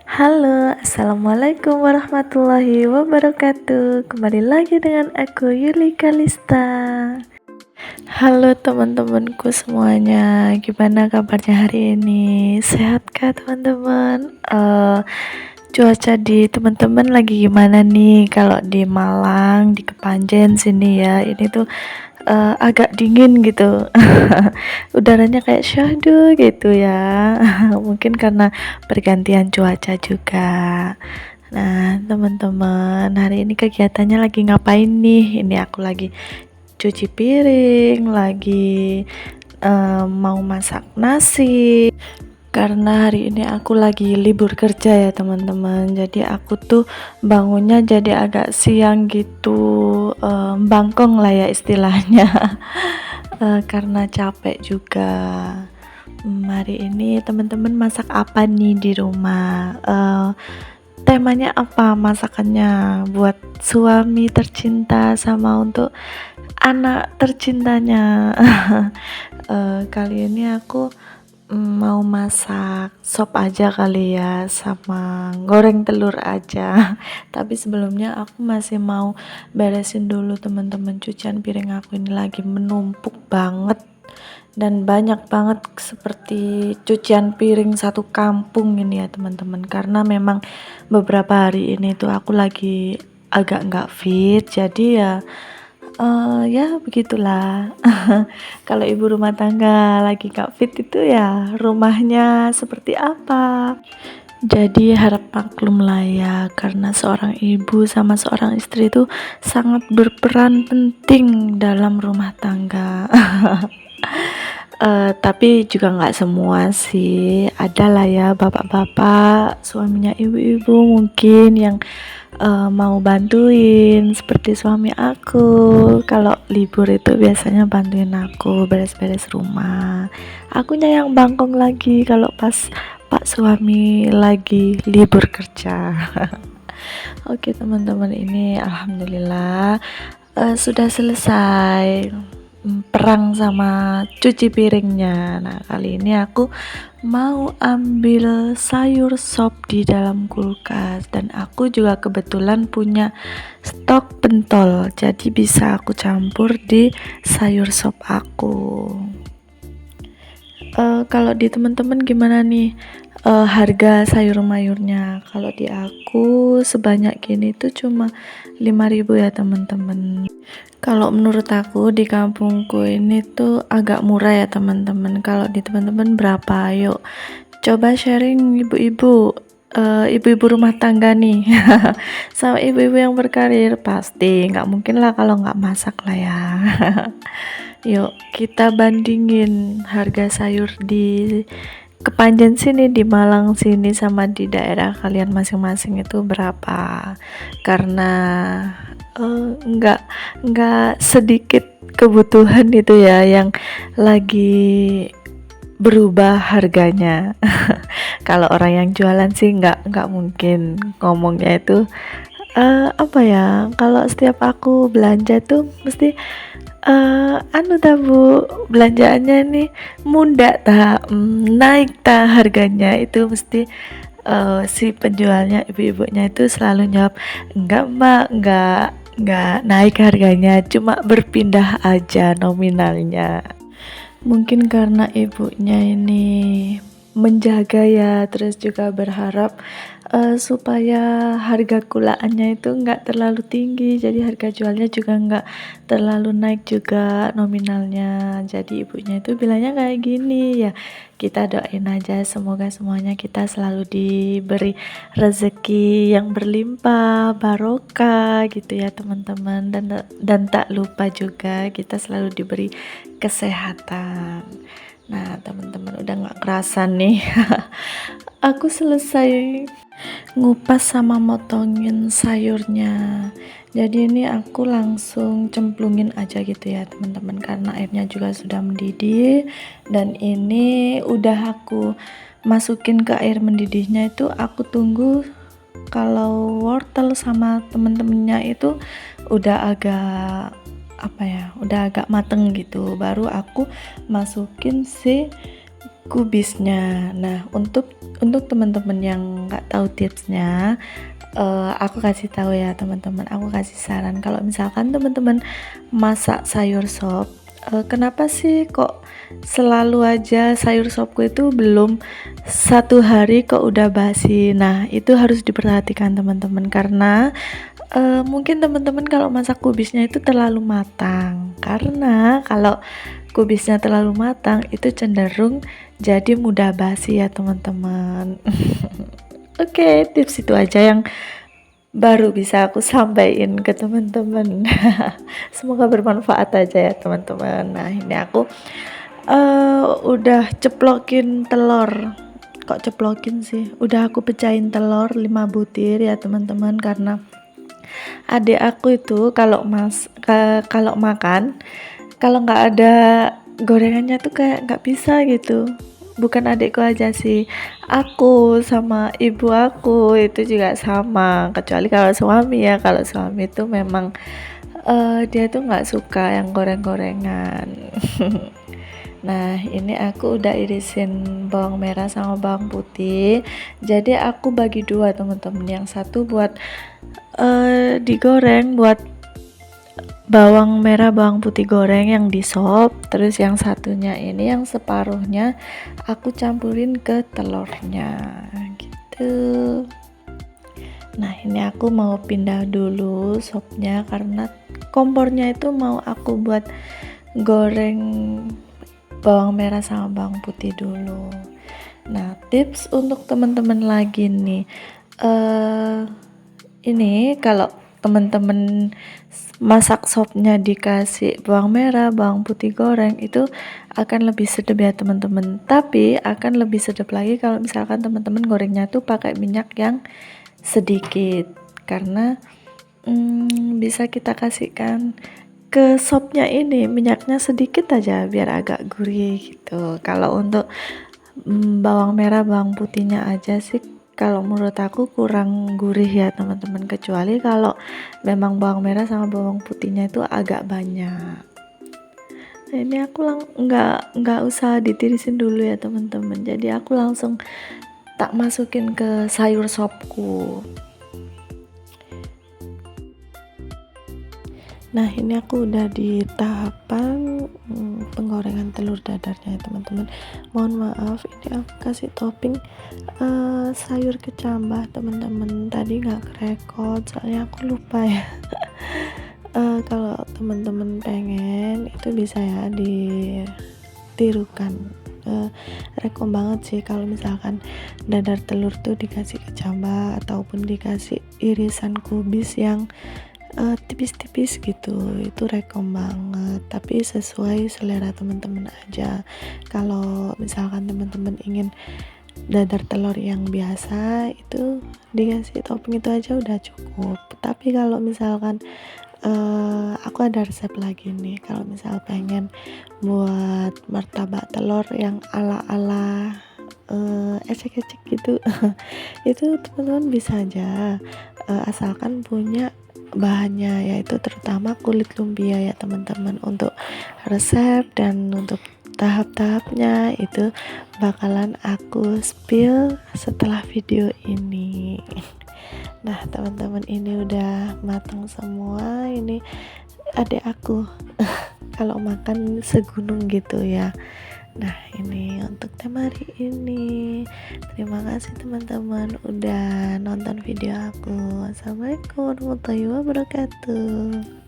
Halo, assalamualaikum warahmatullahi wabarakatuh. Kembali lagi dengan aku Yuli Kalista. Halo teman-temanku semuanya, gimana kabarnya hari ini? Sehatkah teman-teman? Cuaca di teman-teman lagi gimana nih? Kalau di Malang, di Kepanjen sini ya, ini tuh agak dingin gitu. Udaranya kayak syahdu gitu ya. Mungkin karena pergantian cuaca juga. Nah, teman-teman, hari ini kegiatannya lagi ngapain nih? Ini aku lagi cuci piring, lagi mau masak nasi. Karena hari ini aku lagi libur kerja ya teman-teman. Jadi aku tuh bangunnya jadi agak siang gitu, bangkong lah ya istilahnya. Karena capek juga. Hari ini teman-teman masak apa nih di rumah? Temanya apa masakannya? Buat suami tercinta sama untuk anak tercintanya. Kali ini aku mau masak sop aja kali ya, sama goreng telur aja. Tapi sebelumnya aku masih mau beresin dulu teman-teman, cucian piring aku ini lagi menumpuk banget dan banyak banget, seperti cucian piring satu kampung ini ya teman-teman. Karena memang beberapa hari ini tuh aku lagi agak nggak fit, jadi ya ya begitulah. Kalau ibu rumah tangga lagi gak fit itu ya rumahnya seperti apa. Jadi harap maklum lah ya, karena seorang ibu sama seorang istri itu sangat berperan penting dalam rumah tangga. Tapi juga nggak semua sih, ada lah ya bapak-bapak suaminya ibu-ibu mungkin yang mau bantuin, seperti suami aku. Kalau libur itu biasanya bantuin aku beres-beres rumah. Akunya yang bangkong lagi kalau pas pak suami lagi libur kerja. Oke teman-teman, ini alhamdulillah sudah selesai perang sama cuci piringnya. Nah, kali ini aku mau ambil sayur sop di dalam kulkas, dan aku juga kebetulan punya stok pentol, jadi bisa aku campur di sayur sop aku. Kalau di teman-teman gimana nih harga sayur mayurnya? Kalau di aku sebanyak gini tuh cuma 5.000 ya teman-teman. Kalau menurut aku di kampungku ini tuh agak murah ya teman-teman. Kalau di teman-teman berapa? Yuk coba sharing ibu-ibu, ibu-ibu rumah tangga nih. Sama ibu-ibu yang berkarir, pasti nggak mungkin lah kalau nggak masak lah ya. Yuk kita bandingin harga sayur di Kepanjen sini, di Malang sini, sama di daerah kalian masing-masing itu berapa. Karena nggak sedikit kebutuhan itu ya yang lagi berubah harganya. Kalau orang yang jualan sih nggak mungkin ngomongnya itu apa ya, kalau setiap aku belanja tuh mesti anu ta bu, belanjaannya nih muda ta, naik ta harganya, itu mesti si penjualnya, ibu-ibunya itu selalu jawab, enggak mbak, enggak naik harganya, cuma berpindah aja nominalnya. Mungkin karena ibunya ini menjaga ya, terus juga berharap supaya harga kulaannya itu enggak terlalu tinggi, jadi harga jualnya juga enggak terlalu naik juga nominalnya. Jadi ibunya itu bilangnya kayak gini ya, kita doain aja semoga semuanya kita selalu diberi rezeki yang berlimpah, barokah gitu ya teman-teman, dan tak lupa juga kita selalu diberi kesehatan. Nah teman-teman, udah nggak kerasa nih aku selesai ngupas sama motongin sayurnya. Jadi ini aku langsung cemplungin aja gitu ya teman-teman, karena airnya juga sudah mendidih. Dan ini udah aku masukin ke air mendidihnya itu, aku tunggu kalau wortel sama temen-temennya itu udah agak apa ya, udah agak mateng gitu, baru aku masukin si kubisnya. Nah, untuk teman-teman yang nggak tahu tipsnya, aku kasih tahu ya teman-teman, aku kasih saran kalau misalkan teman-teman masak sayur sop, kenapa sih kok selalu aja sayur sopku itu belum 1 hari kok udah basi. Nah, itu harus diperhatikan teman-teman, karena mungkin teman-teman kalau masak kubisnya itu terlalu matang, karena kalau kubisnya terlalu matang itu cenderung jadi mudah basi ya teman-teman. Oke, tips itu aja yang baru bisa aku sampaikan ke teman-teman. Semoga bermanfaat aja ya teman-teman. Nah, ini aku udah ceplokin telur. Kok ceplokin sih? Udah aku pecahin telur 5 butir ya teman-teman, karena adik aku itu kalau makan, kalau nggak ada gorengannya tuh kayak nggak bisa gitu. Bukan adikku aja sih, aku sama ibu aku itu juga sama, kecuali kalau suami ya. Kalau suami itu memang dia tuh nggak suka yang goreng-gorengan. Nah, ini aku udah irisin bawang merah sama bawang putih, jadi aku bagi dua teman-teman, yang satu buat digoreng, buat bawang merah bawang putih goreng yang di sop, terus yang satunya ini yang separuhnya aku campurin ke telurnya gitu. Nah, ini aku mau pindah dulu sopnya karena kompornya itu mau aku buat goreng bawang merah sama bawang putih dulu. Nah, tips untuk teman-teman lagi nih, ini kalau teman-teman masak sopnya dikasih bawang merah, bawang putih goreng, itu akan lebih sedap ya teman-teman. Tapi akan lebih sedap lagi kalau misalkan teman-teman gorengnya tuh pakai minyak yang sedikit, karena bisa kita kasihkan ke sopnya ini minyaknya sedikit aja biar agak gurih gitu. Kalau untuk bawang merah bawang putihnya aja sih kalau menurut aku kurang gurih ya teman-teman, kecuali kalau memang bawang merah sama bawang putihnya itu agak banyak. Nah, ini aku nggak usah ditirisin dulu ya teman-teman, jadi aku langsung tak masukin ke sayur sopku. Nah, ini aku udah di tahapan penggorengan telur dadarnya ya teman-teman. Mohon maaf, ini aku kasih topping sayur kecambah teman-teman. Tadi nggak kerekod soalnya aku lupa ya. Kalau teman-teman pengen itu bisa ya ditirukan. Rekom banget sih kalau misalkan dadar telur tuh dikasih kecambah ataupun dikasih irisan kubis yang tipis-tipis gitu, itu rekom banget, tapi sesuai selera teman-teman aja. Kalau misalkan teman-teman ingin dadar telur yang biasa, itu dikasih topping itu aja udah cukup. Tapi kalau misalkan aku ada resep lagi nih, kalau misal pengen buat martabak telur yang ala-ala ecek-ecek gitu itu teman-teman bisa aja, asalkan punya bahannya, yaitu terutama kulit lumpia ya teman-teman. Untuk resep dan untuk tahap-tahapnya itu bakalan aku spill setelah video ini. Nah teman-teman, ini udah matang semua. Ini adik aku kalau makan segunung gitu ya. Nah, ini untuk tema hari ini. Terima kasih teman-teman udah nonton video aku. Assalamualaikum warahmatullahi wabarakatuh.